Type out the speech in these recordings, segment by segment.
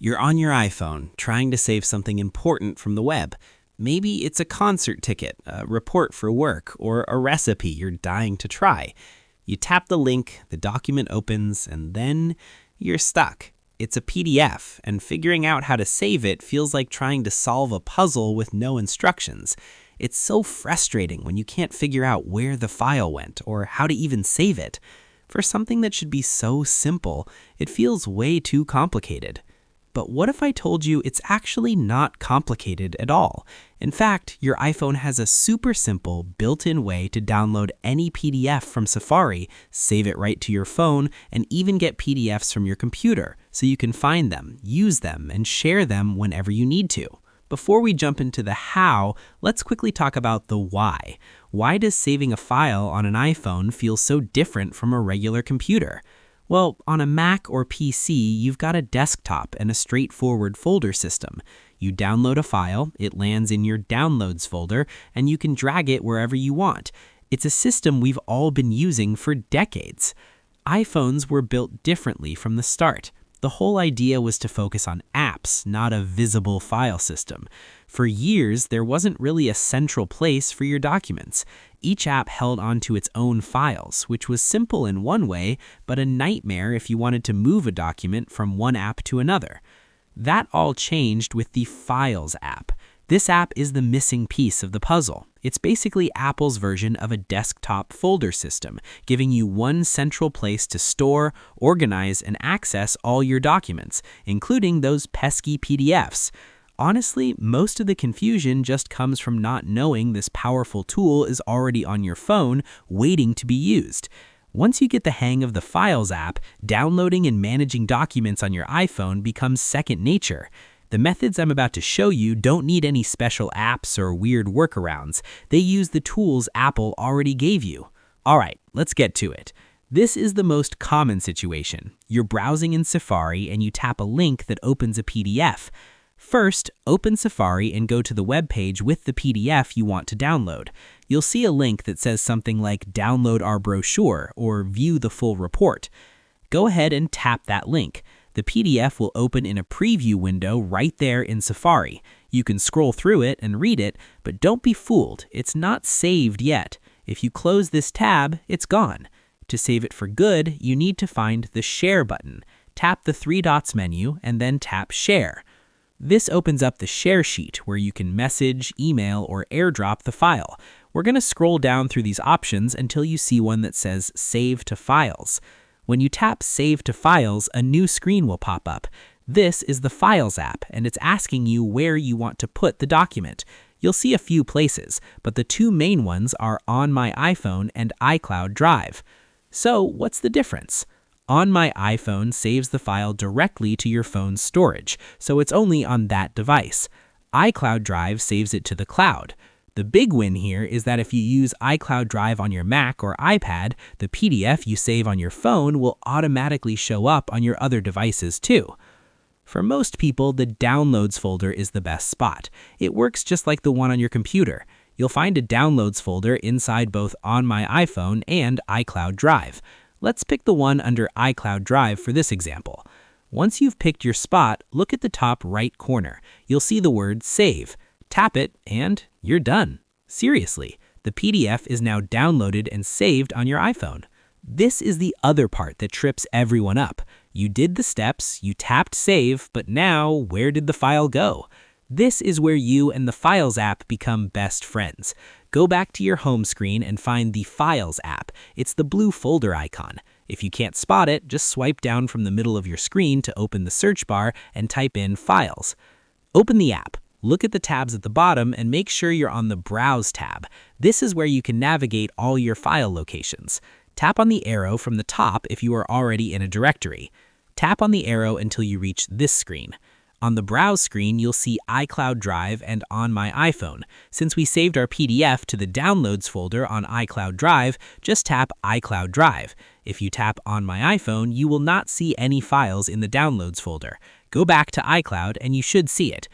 You're on your iPhone trying to save something important from the web. Maybe it's a concert ticket, a report for work, or a recipe you're dying to try. You tap the link, the document opens, and then you're stuck. It's a PDF, and figuring out how to save it feels like trying to solve a puzzle with no instructions. It's so frustrating when you can't figure out where the file went or how to even save it. For something that should be so simple, it feels way too complicated. But what if I told you it's actually not complicated at all? In fact, your iPhone has a super simple built-in way to download any PDF from Safari, save it right to your phone, and even get PDFs from your computer, so you can find them, use them, and share them whenever you need to. Before we jump into the how, let's quickly talk about the why. Why does saving a file on an iPhone feel so different from a regular computer? Well, on a Mac or PC, you've got a desktop and a straightforward folder system. You download a file, it lands in your Downloads folder, and you can drag it wherever you want. It's a system we've all been using for decades. iPhones were built differently from the start. The whole idea was to focus on apps, not a visible file system. For years, there wasn't really a central place for your documents. Each app held onto its own files, which was simple in one way, but a nightmare if you wanted to move a document from one app to another. That all changed with the Files app. This app is the missing piece of the puzzle. It's basically Apple's version of a desktop folder system, giving you one central place to store, organize, and access all your documents, including those pesky PDFs. Honestly, most of the confusion just comes from not knowing this powerful tool is already on your phone, waiting to be used. Once you get the hang of the Files app, downloading and managing documents on your iPhone becomes second nature. The methods I'm about to show you don't need any special apps or weird workarounds. They use the tools Apple already gave you. All right, let's get to it. This is the most common situation. You're browsing in Safari and you tap a link that opens a PDF. First, open Safari and go to the web page with the PDF you want to download. You'll see a link that says something like "Download our brochure" or "View the full report." Go ahead and tap that link. The PDF will open in a preview window right there in Safari. You can scroll through it and read it, but don't be fooled. It's not saved yet. If you close this tab, it's gone. To save it for good, you need to find the Share button. Tap the three dots menu and then tap Share. This opens up the share sheet where you can message, email, or airdrop the file. We're going to scroll down through these options until you see one that says Save to Files. When you tap Save to Files, a new screen will pop up. This is the Files app, and it's asking you where you want to put the document. You'll see a few places, but the two main ones are On My iPhone and iCloud Drive. So, what's the difference? On My iPhone saves the file directly to your phone's storage, so it's only on that device. iCloud Drive saves it to the cloud. The big win here is that if you use iCloud Drive on your Mac or iPad, the PDF you save on your phone will automatically show up on your other devices too. For most people, the Downloads folder is the best spot. It works just like the one on your computer. You'll find a Downloads folder inside both On My iPhone and iCloud Drive. Let's pick the one under iCloud Drive for this example. Once you've picked your spot, look at the top right corner. You'll see the word Save. Tap it, and you're done. Seriously, the PDF is now downloaded and saved on your iPhone. This is the other part that trips everyone up. You did the steps, you tapped Save, but now where did the file go? This is where you and the Files app become best friends. Go back to your home screen and find the Files app. It's the blue folder icon. If you can't spot it, just swipe down from the middle of your screen to open the search bar and type in Files. Open the app. Look at the tabs at the bottom and make sure you're on the Browse tab. This is where you can navigate all your file locations. Tap on the arrow from the top if you are already in a directory. Tap on the arrow until you reach this screen. On the Browse screen, you'll see iCloud Drive and On My iPhone. Since we saved our PDF to the Downloads folder on iCloud Drive, just tap iCloud Drive. If you tap On My iPhone, you will not see any files in the Downloads folder. Go back to iCloud and you should see it.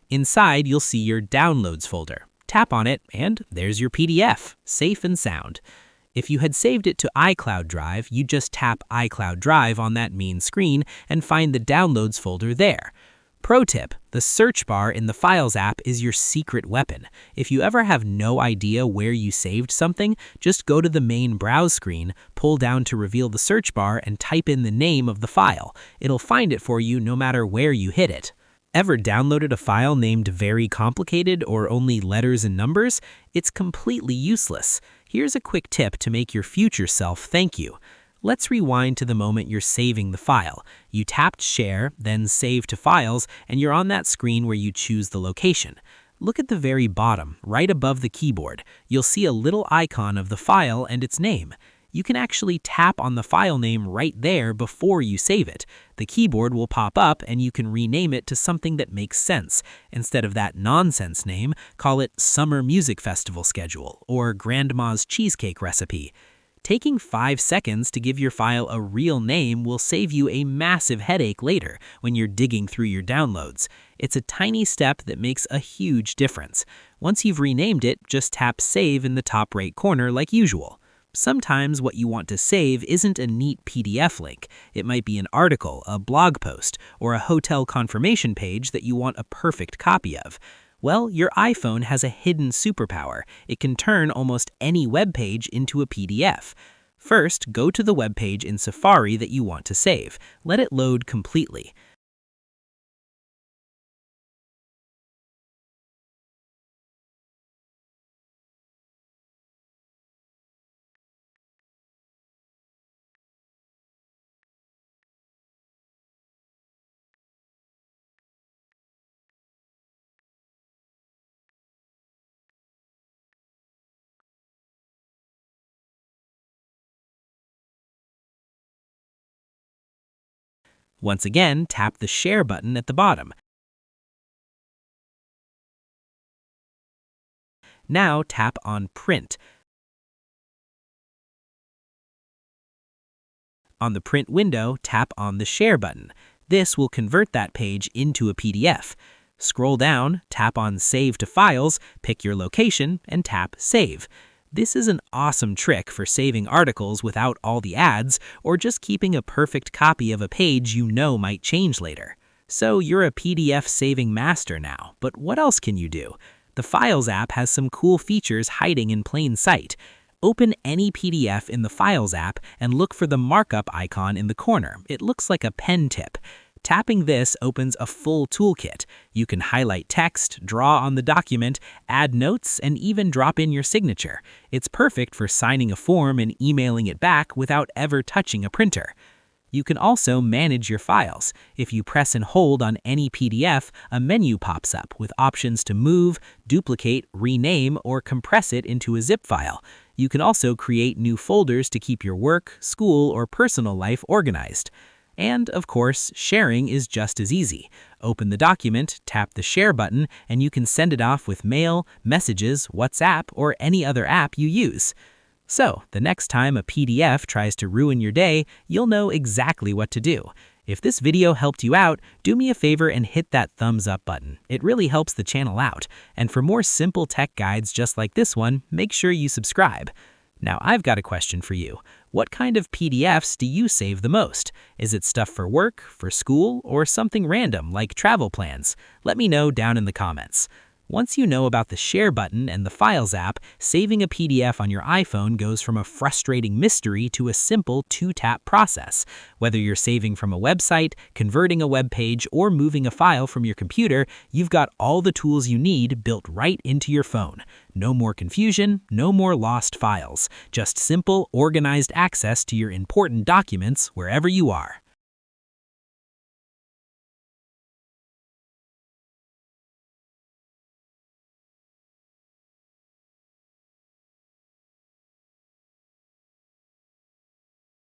Inside, you'll see your Downloads folder. Tap on it, and there's your PDF, safe and sound. If you had saved it to iCloud Drive, you just tap iCloud Drive on that main screen and find the Downloads folder there. Pro tip, the search bar in the Files app is your secret weapon. If you ever have no idea where you saved something, just go to the main browse screen, pull down to reveal the search bar, and type in the name of the file. It'll find it for you no matter where you hit it. Ever downloaded a file named Very Complicated or only letters and numbers? It's completely useless. Here's a quick tip to make your future self thank you. Let's rewind to the moment you're saving the file. You tapped Share, then Save to Files, and you're on that screen where you choose the location. Look at the very bottom, right above the keyboard. You'll see a little icon of the file and its name. You can actually tap on the file name right there before you save it. The keyboard will pop up and you can rename it to something that makes sense. Instead of that nonsense name, call it Summer Music Festival Schedule or Grandma's Cheesecake Recipe. Taking 5 seconds to give your file a real name will save you a massive headache later when you're digging through your downloads. It's a tiny step that makes a huge difference. Once you've renamed it, just tap Save in the top right corner like usual. Sometimes what you want to save isn't a neat PDF link. It might be an article, a blog post, or a hotel confirmation page that you want a perfect copy of. Well, your iPhone has a hidden superpower. It can turn almost any web page into a PDF. First, go to the web page in Safari that you want to save. Let it load completely. Once again, tap the Share button at the bottom. Now tap on Print. On the Print window, tap on the Share button. This will convert that page into a PDF. Scroll down, tap on Save to Files, pick your location, and tap Save. This is an awesome trick for saving articles without all the ads, or just keeping a perfect copy of a page you know might change later. So you're a PDF saving master now, but what else can you do? The Files app has some cool features hiding in plain sight. Open any PDF in the Files app and look for the Markup icon in the corner. It looks like a pen tip. Tapping this opens a full toolkit. You can highlight text, draw on the document, add notes, and even drop in your signature. It's perfect for signing a form and emailing it back without ever touching a printer. You can also manage your files. If you press and hold on any PDF, a menu pops up with options to move, duplicate, rename, or compress it into a zip file. You can also create new folders to keep your work, school, or personal life organized. And, of course, sharing is just as easy. Open the document, tap the Share button, and you can send it off with Mail, Messages, WhatsApp, or any other app you use. So, the next time a PDF tries to ruin your day, you'll know exactly what to do. If this video helped you out, do me a favor and hit that thumbs up button. It really helps the channel out. And for more simple tech guides just like this one, make sure you subscribe. Now, I've got a question for you. What kind of PDFs do you save the most? Is it stuff for work, for school, or something random like travel plans? Let me know down in the comments. Once you know about the Share button and the Files app, saving a PDF on your iPhone goes from a frustrating mystery to a simple 2-tap process. Whether you're saving from a website, converting a web page, or moving a file from your computer, you've got all the tools you need built right into your phone. No more confusion, no more lost files. Just simple, organized access to your important documents wherever you are.